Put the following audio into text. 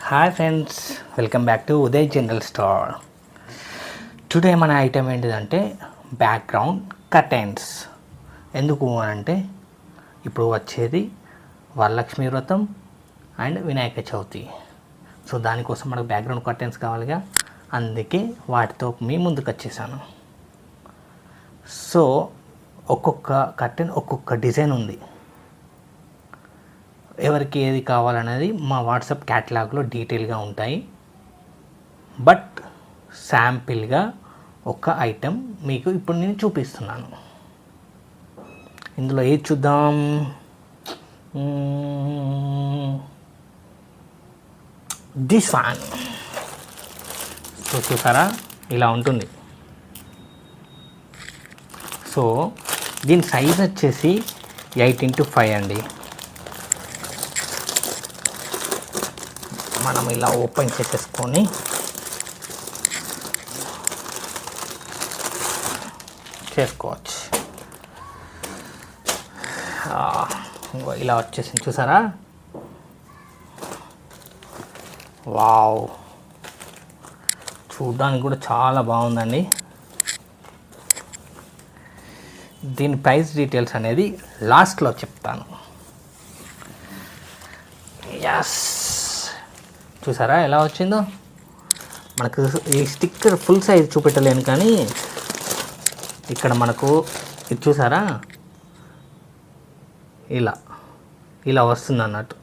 Hi friends, welcome back to Uday general store. Today మన item ఏంటిదంటే background curtains. ఎందుకు అంటే ఇప్పుడు వచ్చేది వరలక్ష్మి వ్రతం అండ్ వినాయక చవితి. సో దానికోసం మనకు బ్యాక్గ్రౌండ్ కర్టెన్స్ కావాలిగా, అందుకే వాటితో మీ ముందుకు వచ్చేసాను. సో ఒక్కొక్క కర్టెన్ ఒక్కొక్క డిజైన్ ఉంది. ఎవరికి ఏది కావాలనేది మా వాట్సాప్ క్యాటలాగ్లో డీటెయిల్గా ఉంటాయి. బట్ శాంపిల్గా ఒక ఐటెం మీకు ఇప్పుడు నేను చూపిస్తున్నాను. ఇందులో ఏది చూద్దాం? This one. సో చూసారా, ఇలా ఉంటుంది. సో దీని సైజ్ వచ్చేసి 8x5 అండి. మనం ఇలా ఓపెన్ చేసేసుకొని చేసుకోవచ్చు. ఇలా వచ్చేసింది, చూసారా? వావ్, చూడడానికి కూడా చాలా బాగుందండి. దీని ప్రైస్ డీటెయిల్స్ అనేది లాస్ట్లో చెప్తాను. ఎస్, చూసారా ఎలా వచ్చిందో? మనకు ఈ స్టిక్కర్ ఫుల్ సైజ్ చూపెట్టలేను, కానీ ఇక్కడ మనకు ఇది చూసారా, ఇలా వస్తుంది అన్నట్టు.